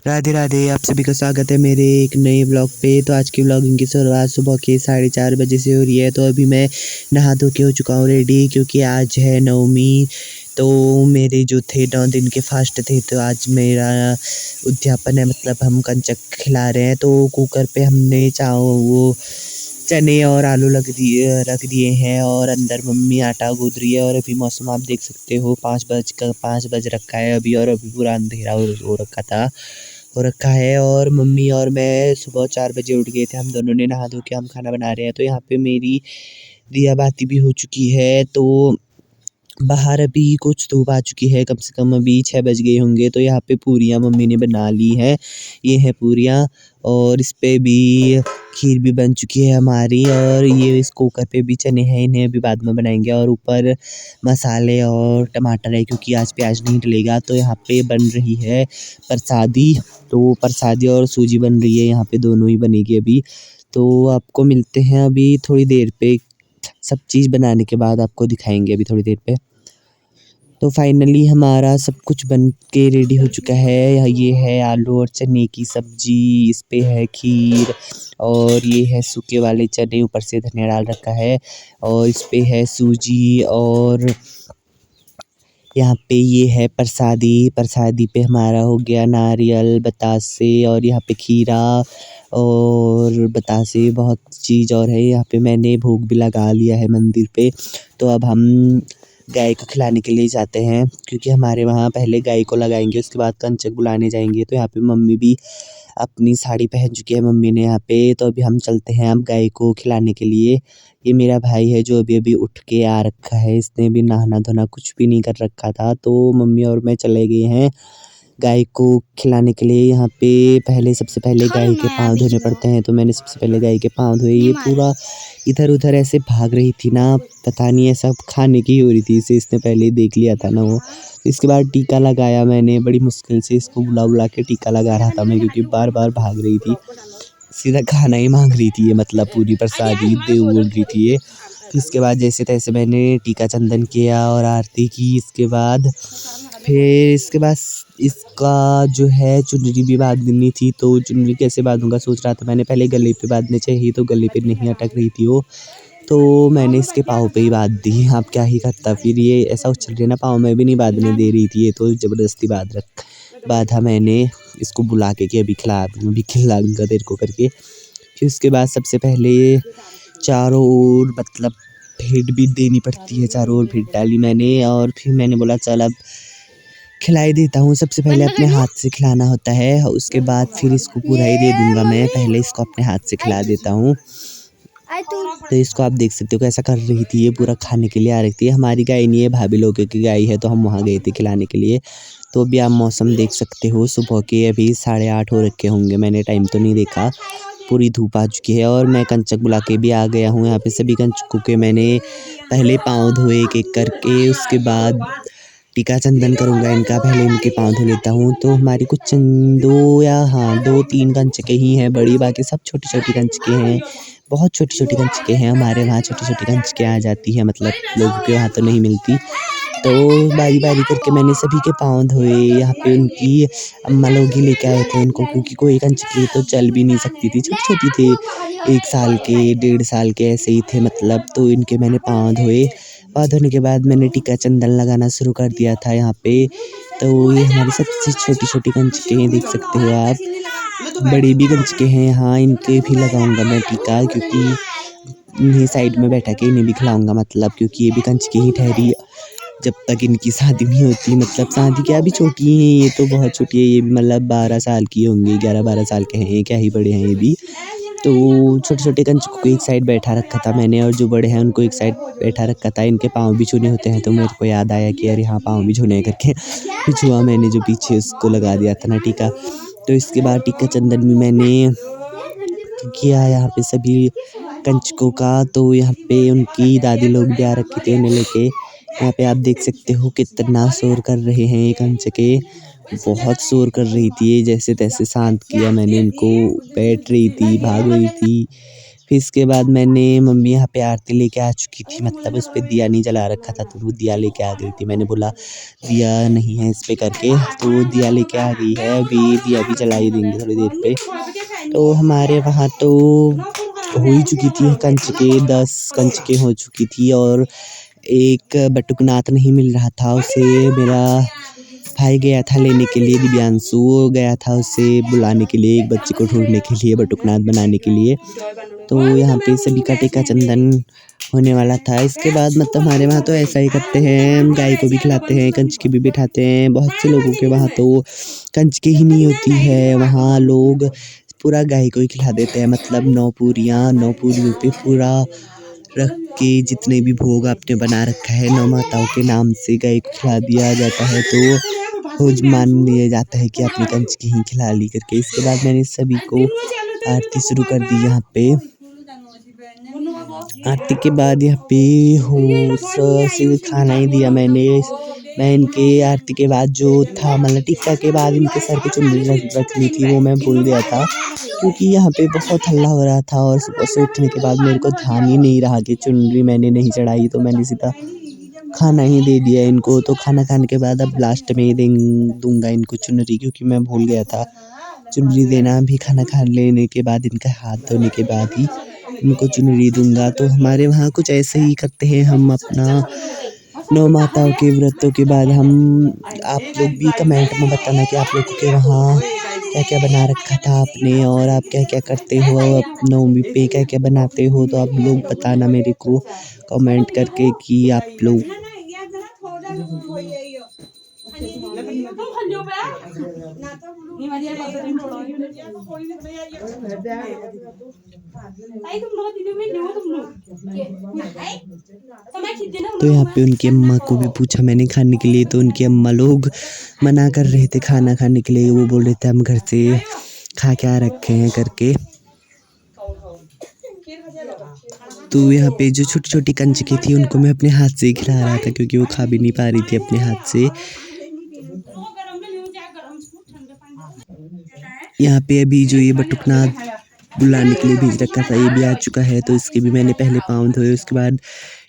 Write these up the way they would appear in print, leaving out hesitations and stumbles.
राधे राधे। आप सभी का स्वागत है मेरे एक नए व्लॉग पे। तो आज की व्लॉगिंग की शुरुआत सुबह के 4:30 बजे से हो रही है। तो अभी मैं नहा धो के हो चुका हूँ रेडी, क्योंकि आज है नवमी। तो मेरे जो थे 9 दिन के फास्ट थे, तो आज मेरा उद्यापन है, मतलब हम कंचक खिला रहे हैं। तो कुकर पे हमने वो चने और आलू रख दिए हैं, और अंदर मम्मी आटा गूँथ रही है। और अभी मौसम आप देख सकते हो, 5 बज रखा है अभी, और अभी पूरा अंधेरा हो रखा है। और मम्मी और मैं सुबह 4 बजे उठ गए थे, हम दोनों ने नहा धो के हम खाना बना रहे हैं। तो यहाँ पे मेरी दिया बाती भी हो चुकी है। तो बाहर अभी कुछ धूप आ चुकी है, कम से कम अभी 6 बज गए होंगे। तो यहाँ पे पूरियाँ मम्मी ने बना ली हैं, ये है पूरियाँ। और इस पे भी खीर भी बन चुकी है हमारी, और ये इस कुकर पे भी चने हैं, इन्हें अभी बाद में बनाएंगे। और ऊपर मसाले और टमाटर है, क्योंकि आज प्याज नहीं डलेगा। तो यहाँ पे बन रही है प्रसादी। तो प्रसादी और सूजी बन रही है, यहाँ पे दोनों ही बनेगी अभी। तो आपको मिलते हैं अभी थोड़ी देर पे, सब चीज़ बनाने के बाद आपको दिखाएंगे अभी थोड़ी देर पे। तो फाइनली हमारा सब कुछ बन के रेडी हो चुका है। ये है आलू और चने की सब्जी, इस पे है खीर, और ये है सूखे वाले चने, ऊपर से धनिया डाल रखा है। और इस पे है सूजी, और यहाँ पे ये है प्रसादी। प्रसादी पे हमारा हो गया नारियल, बतासे, और यहाँ पे खीरा और बतासे, बहुत चीज़ और है। यहाँ पे मैंने भोग भी लगा लिया है मंदिर पे। तो अब हम गाय को खिलाने के लिए जाते हैं, क्योंकि हमारे वहाँ पहले गाय को लगाएंगे, उसके बाद कंचक बुलाने जाएंगे। तो यहाँ पे मम्मी भी अपनी साड़ी पहन चुकी है मम्मी ने यहाँ पे। तो अभी हम चलते हैं अब गाय को खिलाने के लिए। ये मेरा भाई है जो अभी अभी उठ के आ रखा है, इसने भी नहाना धोना कुछ भी नहीं कर रखा था। तो मम्मी और मैं चले गए हैं गाय को खिलाने के लिए। यहाँ पे सबसे पहले गाय के पाँव धोने पड़ते हैं। तो मैंने सबसे पहले गाय के पाँव धोए। ये पूरा इधर उधर ऐसे भाग रही थी ना, पता नहीं ऐसा खाने की हो रही थी इसे, इसने पहले ही देख लिया था ना वो। इसके बाद टीका लगाया मैंने, बड़ी मुश्किल से इसको बुला बुला के टीका लगा रहा था मैं, क्योंकि बार बार भाग रही थी, सीधा खाना ही मांग रही थी ये, मतलब पूरी प्रसादी दे बोल रही थी ये। इसके बाद जैसे तैसे मैंने टीका चंदन किया और आरती की। इसके बाद इसका जो है चुनरी भी बांधनी थी। तो चुनरी कैसे बांधूंगा सोच रहा था मैंने, पहले गले पे बांधने चाहिए, तो गले पे नहीं अटक रही थी वो, तो मैंने इसके पाँव पे ही बांध दी। अब क्या ही करता, फिर ये ऐसा उछल रही ना, पाँव में भी नहीं बांधने दे रही थी ये, तो ज़बरदस्ती बांधा मैंने इसको बुला के कि अभी खिलाऊंगा तेरे को करके। फिर उसके बाद सबसे पहले चारों ओर, मतलब भेंट भी देनी पड़ती है, चारों ओर भेंट डाली मैंने। और फिर मैंने बोला चल अब खिलाई देता हूँ। सबसे पहले अपने हाथ से खिलाना होता है, उसके बाद फिर इसको पूरा ही दे दूँगा मैं। पहले इसको अपने हाथ से खिला देता हूँ। तो इसको आप देख सकते हो कैसा कर रही थी, ये पूरा खाने के लिए आ रही थी। हमारी गाय नहीं है, भाभी लोगों की गाय है, तो हम वहाँ गए थे खिलाने के लिए। तो अभी आप मौसम देख सकते हो, सुबह के अभी 8:30 हो रखे होंगे, मैंने टाइम तो नहीं देखा। पूरी धूप आ चुकी है, और मैं कंचक बुला के भी आ गया हूँ। यहाँ पे सभी कंचकों के मैंने पहले पाँव धोए एक एक करके, उसके बाद टीका चंदन करूँगा इनका, पहले इनके पाँव धो लेता हूँ। तो हमारी कुछ 2-3 कंचके ही हैं बड़ी, बाकी सब छोटी छोटी कंचके हैं। बहुत छोटी छोटी कंचके हैं, हमारे वहाँ छोटी छोटी कंचके आ जाती हैं, मतलब लोगों के वहाँ तो नहीं मिलती। तो बारी बारी करके मैंने सभी के पाँव धोए। यहाँ पे उनकी अम्मा लोग ही लेके आए थे उनको, क्योंकि कोई कंचकी तो चल भी नहीं सकती थी, छोटी छोटी थे, 1 साल के 1.5 साल के ऐसे ही थे मतलब। तो इनके मैंने पाँव धोए। पाँव धोने के बाद मैंने टीका चंदन लगाना शुरू कर दिया था यहाँ पे। तो ये हमारी सबसे छोटी छोटी कंचके हैं, देख सकते हो आप। बड़ी भी कंचके हैं यहाँ, इनके भी लगाऊंगा मैं टीका, क्योंकि इन्हें साइड में बैठा के इन्हें भी खिलाऊंगा, मतलब क्योंकि ये भी कंचकी ही ठहरी जब तक इनकी शादी नहीं होती। मतलब शादी क्या, अभी छोटी हैं ये, तो बहुत छोटी है ये भी, मतलब 12 साल की होंगी, 11-12 साल के हैं ये, क्या ही बड़े हैं ये भी। तो छोटे छोटे कंचकों को एक साइड बैठा रखा था मैंने, और जो बड़े हैं उनको एक साइड बैठा रखा था। इनके पाँव भी छूने होते हैं, तो मेरे को याद आया कि यार यहाँ पाँव भी छूने हैं करके फिर छुआ मैंने, जो पीछे उसको लगा दिया था ना टीका। तो इसके बाद टीका चंदन भी मैंने किया यहाँ पे सभी कंचकों का। तो यहाँ पे उनकी दादी लोग भी आ रखे थे इन्हें लेके। यहाँ पे आप देख सकते हो कितना शोर कर रहे हैं ये कंचके, बहुत शोर कर रही थी ये। जैसे तैसे शांत किया मैंने इनको, बैठ रही थी, भाग रही थी, फिर इसके बाद मैंने मम्मी यहाँ पे आरती लेके आ चुकी थी, मतलब उस पर दिया नहीं जला रखा था तो वो दिया लेके आ गई थी। मैंने बोला दिया नहीं है इस पे करके, तो वो दिया लेके आ गई है। अभी दिया भी जला ही देंगे थोड़ी देर पे। तो हमारे वहाँ तो हो ही चुकी थी कंचके, 10 कंचके हो चुकी थी और एक बटुकनाथ नहीं मिल रहा था उसे। मेरा भाई गया था लेने के लिए, दिव्यांशु वो गया था उसे बुलाने के लिए, एक बच्चे को ढूंढने के लिए, बटुकनाथ बनाने के लिए। तो यहाँ पे सभी का टीका चंदन होने वाला था। इसके बाद मतलब हमारे वहाँ तो ऐसा ही करते हैं, गाय को भी खिलाते हैं, कंचके भी बिठाते हैं। बहुत से लोगों के वहाँ तो कंचके ही नहीं होती है, वहाँ लोग पूरा गाय को ही खिला देते हैं। मतलब 9 पूरियों पे पूरा रख के जितने भी भोग आपने बना रखा है 9 माताओं के नाम से गाय को खिला दिया जाता है, तो भोज मान लिया जाता है कि आपने कंचके ही खिला ली करके। इसके बाद मैंने सभी को आरती शुरू कर दी। यहाँ पे आरती के बाद यहाँ पे हो खाना ही दिया मैंने। मैं इनके आरती के बाद जो था मतलब टीका के बाद इनके सर पे चुनरी रख ली थी, वो मैं भूल गया था क्योंकि यहाँ पे बहुत हल्ला हो रहा था और सुबह से उठने के बाद मेरे को ध्यान ही नहीं रहा कि चुनरी मैंने नहीं चढ़ाई, तो मैंने सीधा खाना ही दे दिया इनको। तो खाना खाने के बाद अब लास्ट में ही दूंगा इनको चुनरी, क्योंकि मैं भूल गया था चुनरी देना भी। खाना खा लेने के बाद इनका हाथ धोने के बाद ही इनको चुनरी दूंगा। तो हमारे वहाँ कुछ ऐसे ही करते हैं हम अपना 9 माताओं के व्रतों के बाद हम। आप लोग भी कमेंट में बताना कि आप लोगों के वहाँ क्या क्या बना रखा था आपने और आप क्या क्या करते हो, आप नवमी पे क्या क्या बनाते हो। तो आप लोग बताना मेरे को कमेंट करके कि आप लोग तो यहाँ पे उनकी अम्मा को भी पूछा मैंने खाने के लिए, तो उनकी अम्मा लोग मना कर रहे थे खाना खाने के लिए। वो बोल रहे थे हम घर से खा क्या रखे हैं करके। तो यहाँ पे जो छोटी छोटी कंचकी थी उनको मैं अपने हाथ से ही खिला रहा था, क्योंकि वो खा भी नहीं पा रही थी अपने हाथ से। यहाँ पे अभी जो ये बटुकनाथ बुलाने के लिए भेज रखा था ये भी आ चुका है, तो इसके भी मैंने पहले पाँव धोए, उसके बाद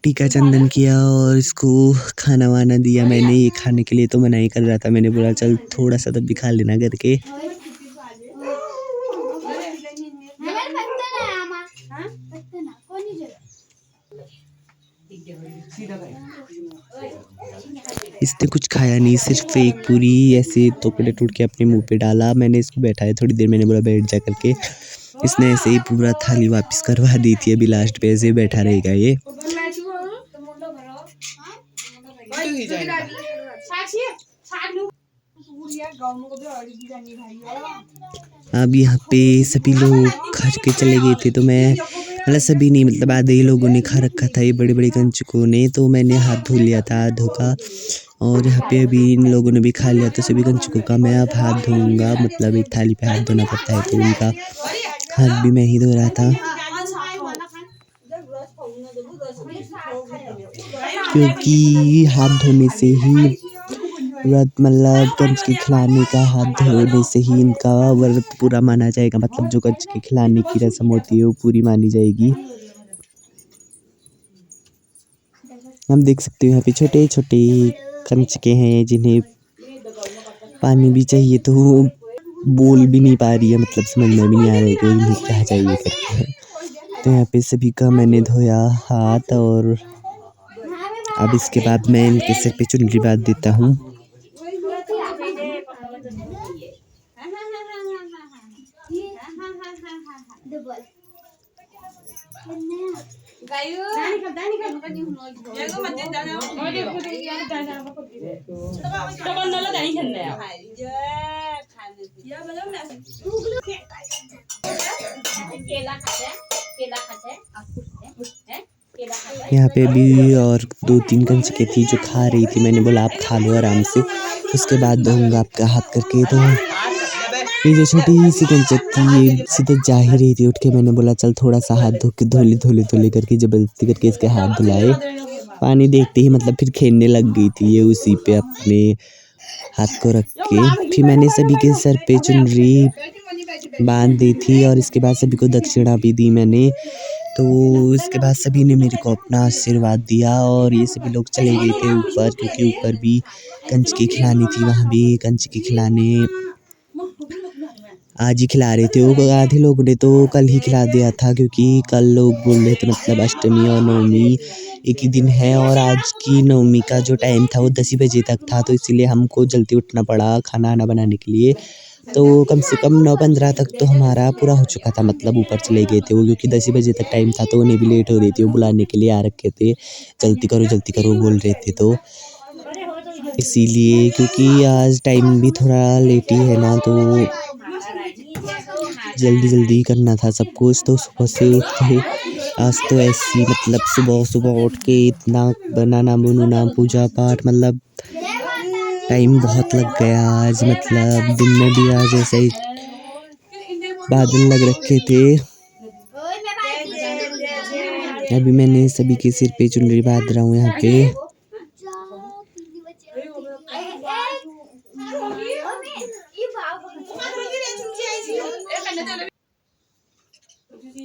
टीका चंदन किया और इसको खाना वाना दिया मैंने। ये खाने के लिए तो मना ही कर रहा था, मैंने बोला चल थोड़ा सा तब भी खा लेना करके। इसने कुछ खाया नहीं, सिर्फ एक पूरी ऐसे टुकड़े टूट के अपने मुंह पे डाला। मैंने इसको बैठाया थोड़ी देर, मैंने बोला बैठ जा करके। इसने ऐसे ही पूरा थाली वापस करवा दी थी। अभी लास्ट पे ऐसे ही बैठा रहेगा ये। अब यहाँ पे सभी लोग खा के चले गए थे, तो मैं मतलब सभी नहीं, मतलब आधे ही लोगों ने खा रखा था ये बड़े बड़े कंचकों ने। तो मैंने हाथ धो लिया था आधों का, और यहाँ पे अभी इन लोगों ने भी खा लिया, तो सभी कंचकों का मैं अब हाथ धोऊंगा। मतलब एक थाली पे हाथ धोना पड़ता है, तो उनका हाथ भी मैं ही धो रहा था, क्योंकि हाथ धोने से ही व्रत, मतलब कंचके खिलाने का हाथ धोने से ही इनका व्रत पूरा माना जाएगा। मतलब जो कंचके खिलाने की रस्म होती है वो पूरी मानी जाएगी। हम देख सकते हो यहाँ पे छोटे छोटे कंचके हैं जिन्हें पानी भी चाहिए, तो वो बोल भी नहीं पा रही है, मतलब समझ में भी नहीं आ रहा है कि इन्हें क्या चाहिए करके। तो यहाँ पे सभी का मैंने धोया हाथ, और अब इसके बाद मैं इनके सिर पे चुनरी बांध देता हूँ। यहाँ पे भी और 2-3 कंचके थी जो खा रही थी। मैंने बोला आप खा लो आराम से, उसके बाद दूंगा आपका हाथ करके। तो ये जो छोटी सी कंचक थी ये सीधे जा ही रही थी उठ के। मैंने बोला चल थोड़ा सा हाथ धोले करके जबरदस्ती करके इसके हाथ धुलाए। पानी देखते ही मतलब फिर खेलने लग गई थी ये उसी पे अपने हाथ को रख के। फिर मैंने सभी के सर पे चुनरी बांध दी थी और इसके बाद सभी को दक्षिणा भी दी मैंने। तो इसके बाद सभी ने मेरे को अपना आशीर्वाद दिया और ये सभी लोग चले गए थे ऊपर, क्योंकि ऊपर भी कंजकी खिलानी थी। वहाँ भी कंजकी खिलाने आज ही खिला रहे थे वो। आधे लोगों ने तो कल ही खिला दिया था, क्योंकि कल लोग बोल रहे थे मतलब अष्टमी और नवमी एक ही दिन है, और आज की नवमी का जो टाइम था वो 10 ही बजे तक था, तो इसीलिए हमको जल्दी उठना पड़ा खाना आना बनाने के लिए। तो कम से कम 9:15 तक तो हमारा पूरा हो चुका था, मतलब ऊपर चले गए थे वो, क्योंकि 10 ही बजे तक टाइम था, तो उन्हें भी लेट हो रही थी, वो बुलाने के लिए आ रखे थे, जल्दी करो बोल रहे थे। तो इसीलिए, क्योंकि आज टाइम भी थोड़ा लेट ही है ना, तो जल्दी करना था सब कुछ। तो सुबह से उठे आज तो ऐसी मतलब सुबह उठ के इतना बनाना पूजा पाठ, मतलब टाइम बहुत लग गया आज। मतलब दिन में भी आज ऐसे ही बादल लग रखे थे। अभी मैंने सभी के सिर पे चुनरी बांध रहा हूँ यहाँ पे।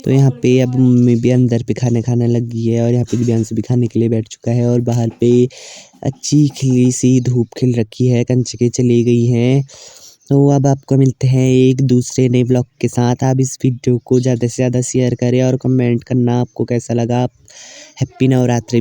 तो यहाँ पे अब मम्मी भी अंदर पे खाना खाने लगी है, और यहाँ पे दिव्यांशु भी खाने के लिए बैठ चुका है, और बाहर पे अच्छी खिली सी धूप खिल रखी है, कंचके चली गई हैं। तो अब आपको मिलते हैं एक दूसरे नए ब्लॉग के साथ। आप इस वीडियो को ज़्यादा से ज़्यादा शेयर करें और कमेंट करना आपको कैसा लगा। हैप्पी नवरात्रि भी।